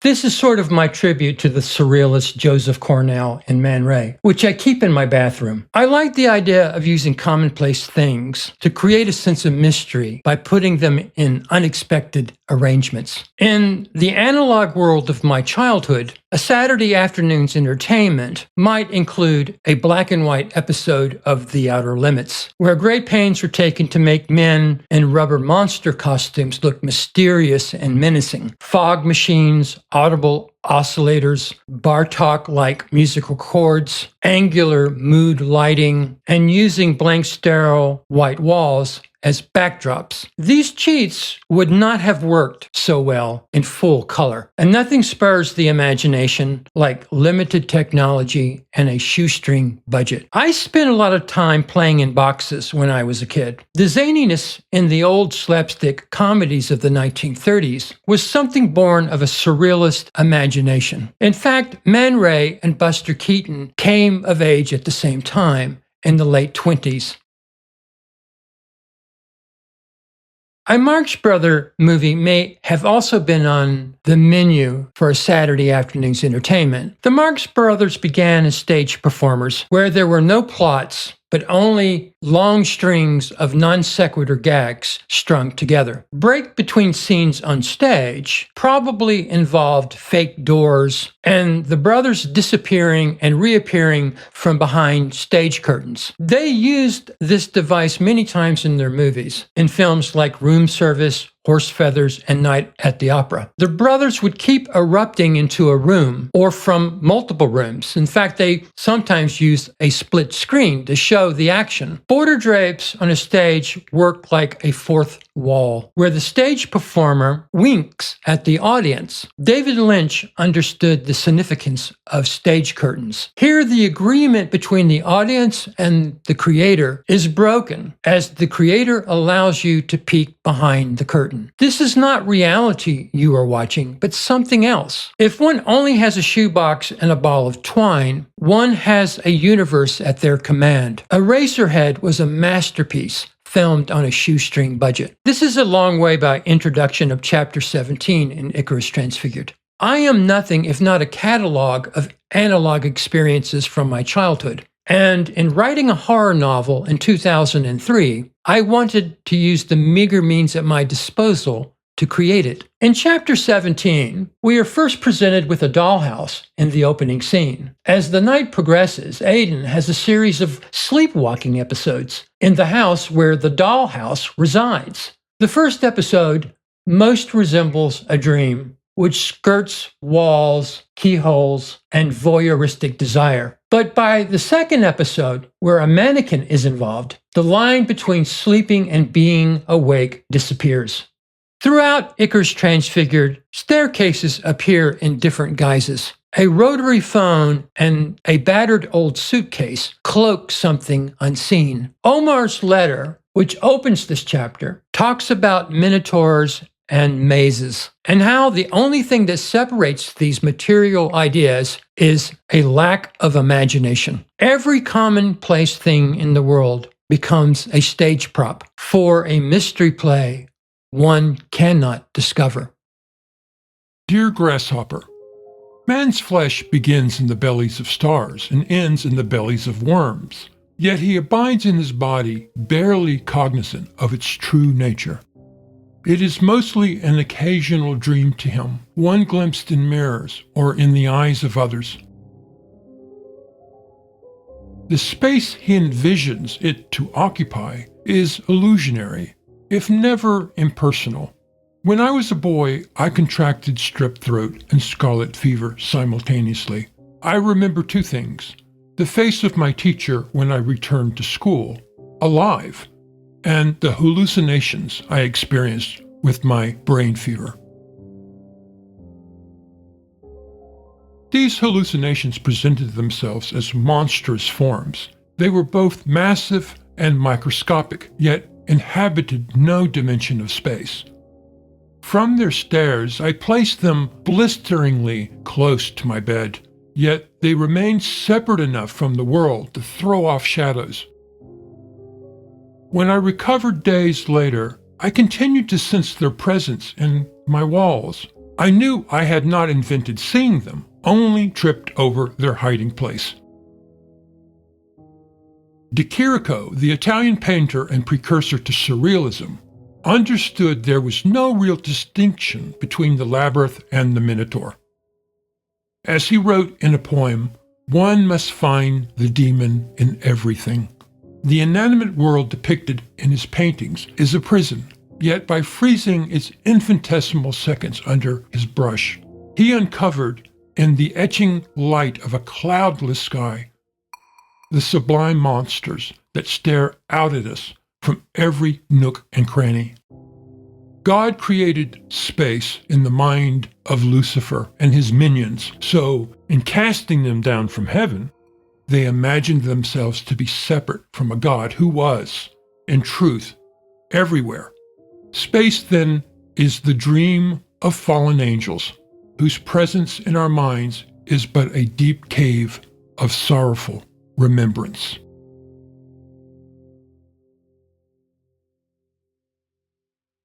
This is sort of my tribute to the surrealist Joseph Cornell and Man Ray, which I keep in my bathroom. I like the idea of using commonplace things to create a sense of mystery by putting them in unexpected arrangements. In the analog world of my childhood, a Saturday afternoon's entertainment might include a black and white episode of The Outer Limits, where great pains were taken to make men in rubber monster costumes look mysterious and menacing. Fog machines, audible oscillators, Bartok-like musical chords, angular mood lighting, and using blank sterile white walls as backdrops. These cheats would not have worked so well in full color, and nothing spurs the imagination like limited technology and a shoestring budget. I spent a lot of time playing in boxes when I was a kid. The zaniness in the old slapstick comedies of the 1930s was something born of a surrealist imagination. In fact, Man Ray and Buster Keaton came of age at the same time in the late 20s. A Marx Brother movie may have also been on the menu for a Saturday afternoon's entertainment. The Marx Brothers began as stage performers where there were no plots, but only long strings of non sequitur gags strung together. Break between scenes on stage probably involved fake doors and the brothers disappearing and reappearing from behind stage curtains. They used this device many times in their movies, in films like Room Service, Horse Feathers, and Night at the Opera. The brothers would keep erupting into a room or from multiple rooms. In fact, they sometimes used a split screen to show the action. Border drapes on a stage work like a fourth wall, where the stage performer winks at the audience. David Lynch understood the significance of stage curtains. Here, the agreement between the audience and the creator is broken, as the creator allows you to peek behind the curtain. This is not reality you are watching, but something else. If one only has a shoebox and a ball of twine, one has a universe at their command. Eraserhead was a masterpiece filmed on a shoestring budget. This is a long way by introduction of Chapter 17 in Icarus Transfigured. I am nothing if not a catalog of analog experiences from my childhood. And in writing a horror novel in 2003, I wanted to use the meager means at my disposal to create it. In Chapter 17, we are first presented with a dollhouse in the opening scene. As the night progresses, Aiden has a series of sleepwalking episodes in the house where the dollhouse resides. The first episode most resembles a dream, which skirts walls, keyholes, and voyeuristic desire. But by the second episode, where a mannequin is involved, the line between sleeping and being awake disappears. Throughout Icarus Transfigured, staircases appear in different guises. A rotary phone and a battered old suitcase cloak something unseen. Omar's letter, which opens this chapter, talks about minotaurs and mazes, and how the only thing that separates these material ideas is a lack of imagination. Every commonplace thing in the world becomes a stage prop for a mystery play one cannot discover. Dear Grasshopper, man's flesh begins in the bellies of stars and ends in the bellies of worms, yet he abides in his body barely cognizant of its true nature. It is mostly an occasional dream to him, one glimpsed in mirrors or in the eyes of others. The space he envisions it to occupy is illusionary, if never impersonal. When I was a boy, I contracted strep throat and scarlet fever simultaneously. I remember two things: the face of my teacher when I returned to school, alive, and the hallucinations I experienced with my brain fever. These hallucinations presented themselves as monstrous forms. They were both massive and microscopic, yet inhabited no dimension of space. From their stares, I placed them blisteringly close to my bed, yet they remained separate enough from the world to throw off shadows. When I recovered days later, I continued to sense their presence in my walls. I knew I had not invented seeing them, only tripped over their hiding place. De Chirico, the Italian painter and precursor to surrealism, understood there was no real distinction between the labyrinth and the Minotaur. As he wrote in a poem, one must find the demon in everything. The inanimate world depicted in his paintings is a prison, yet by freezing its infinitesimal seconds under his brush, he uncovered, in the etching light of a cloudless sky, the sublime monsters that stare out at us from every nook and cranny. God created space in the mind of Lucifer and his minions, so in casting them down from heaven, they imagined themselves to be separate from a God who was, in truth, everywhere. Space, then, is the dream of fallen angels, whose presence in our minds is but a deep cave of sorrowful remembrance.